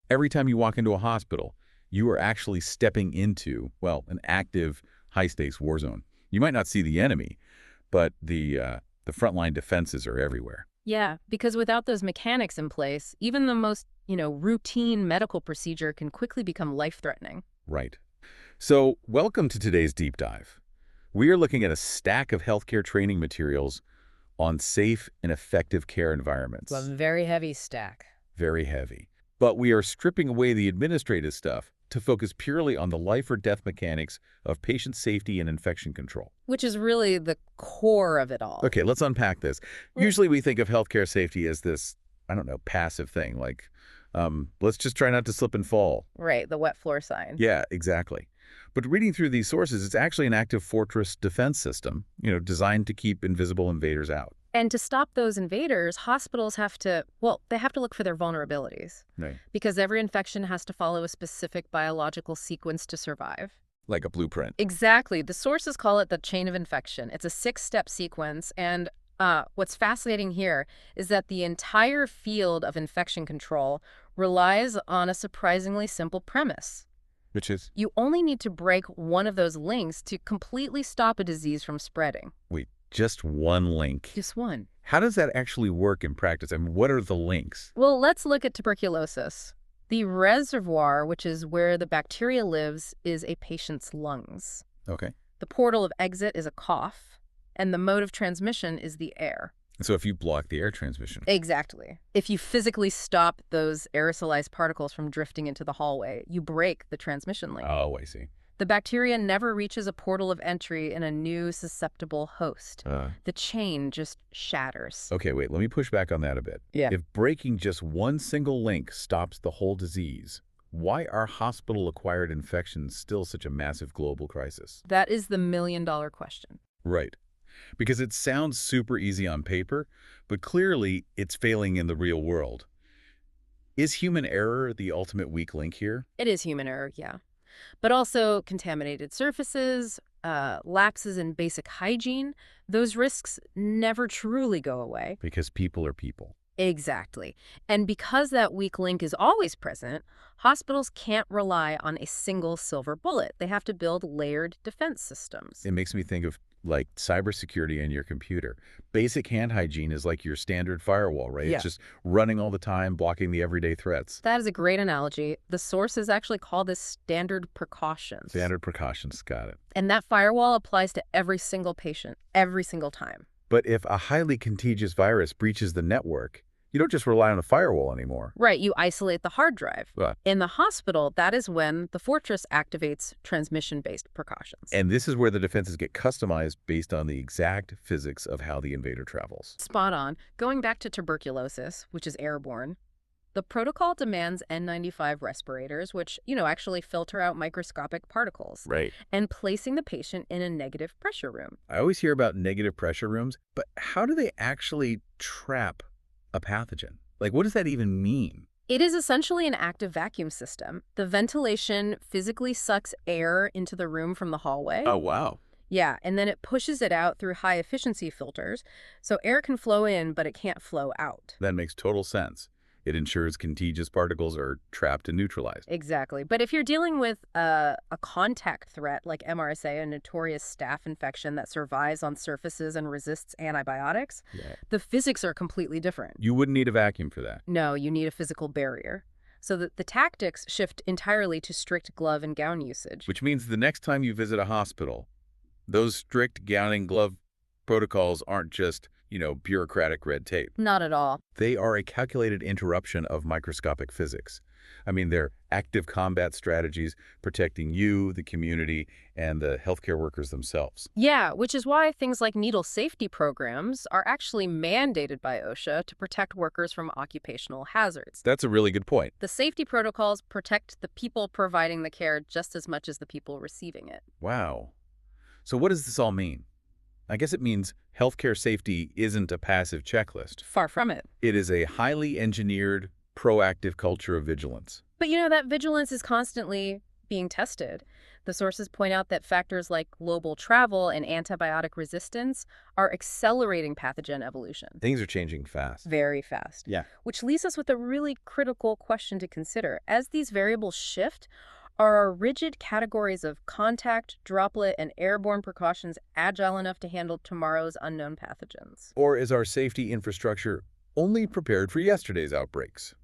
Every time you walk into a hospital, you are actually stepping into, well, an active, high-stakes war zone. You might not see the enemy, but the frontline defenses are everywhere. Yeah, because without those mechanics in place, even the most, routine medical procedure can quickly become life-threatening. Right. So, welcome to today's deep dive. We are looking at a stack of healthcare training materials on safe and effective care environments. A very heavy stack. Very heavy. But we are stripping away the administrative stuff to focus purely on the life or death mechanics of patient safety and infection control. Which is really the core of it all. Okay, let's unpack this. Usually we think of healthcare safety as this, I don't know, passive thing, like, let's just try not to slip and fall. Right, the wet floor sign. Yeah, exactly. But reading through these sources, it's actually an active fortress defense system, designed to keep invisible invaders out. And to stop those invaders, hospitals have to look for their vulnerabilities. Right. Because every infection has to follow a specific biological sequence to survive. Like a blueprint. Exactly. The sources call it the chain of infection. It's a 6-step sequence. And what's fascinating here is that the entire field of infection control relies on a surprisingly simple premise. Which is? You only need to break one of those links to completely stop a disease from spreading. Wait, just one link? Just one. How does that actually work in practice? I mean, what are the links? Well, let's look at tuberculosis. The reservoir, which is where the bacteria lives, is a patient's lungs. Okay. The portal of exit is a cough, and the mode of transmission is the air. So if you block the air transmission. Exactly. If you physically stop those aerosolized particles from drifting into the hallway, you break the transmission link. Oh, I see. The bacteria never reaches a portal of entry in a new susceptible host. The chain just shatters. Okay, wait, let me push back on that a bit. Yeah. If breaking just one single link stops the whole disease, why are hospital-acquired infections still such a massive global crisis? That is the million-dollar question. Right. Because it sounds super easy on paper, but clearly it's failing in the real world. Is human error the ultimate weak link here? It is human error, yeah. But also contaminated surfaces, lapses in basic hygiene, those risks never truly go away. Because people are people. Exactly. And because that weak link is always present, hospitals can't rely on a single silver bullet. They have to build layered defense systems. It makes me think of like cybersecurity in your computer. Basic hand hygiene is like your standard firewall, right? Yeah. It's just running all the time, blocking the everyday threats. That is a great analogy. The sources actually call this standard precautions. Standard precautions, got it. And that firewall applies to every single patient, every single time. But if a highly contagious virus breaches the network, you don't just rely on a firewall anymore. Right, you isolate the hard drive. Right. In the hospital, that is when the fortress activates transmission-based precautions. And this is where the defenses get customized based on the exact physics of how the invader travels. Spot on. Going back to tuberculosis, which is airborne, the protocol demands N95 respirators, which, actually filter out microscopic particles. Right. And placing the patient in a negative pressure room. I always hear about negative pressure rooms, but how do they actually trap a pathogen? Like, what does that even mean? It is essentially an active vacuum system. The ventilation physically sucks air into the room from the hallway. Oh, wow. Yeah, and then it pushes it out through high-efficiency filters, so air can flow in, but it can't flow out. That makes total sense. It ensures contagious particles are trapped and neutralized. Exactly. But if you're dealing with a contact threat like MRSA, a notorious staph infection that survives on surfaces and resists antibiotics, the physics are completely different. You wouldn't need a vacuum for that. No, you need a physical barrier. So the tactics shift entirely to strict glove and gown usage. Which means the next time you visit a hospital, those strict gown and glove protocols aren't just, bureaucratic red tape. Not at all. They are a calculated interruption of microscopic physics. I mean, they're active combat strategies protecting you, the community, and the healthcare workers themselves. Yeah, which is why things like needle safety programs are actually mandated by OSHA to protect workers from occupational hazards. That's a really good point. The safety protocols protect the people providing the care just as much as the people receiving it. Wow. So what does this all mean? I guess it means healthcare safety isn't a passive checklist. Far from it. It is a highly engineered, proactive culture of vigilance. But that vigilance is constantly being tested. The sources point out that factors like global travel and antibiotic resistance are accelerating pathogen evolution. Things are changing fast. Very fast. Yeah. Which leaves us with a really critical question to consider. As these variables shift, are our rigid categories of contact, droplet, and airborne precautions agile enough to handle tomorrow's unknown pathogens? Or is our safety infrastructure only prepared for yesterday's outbreaks?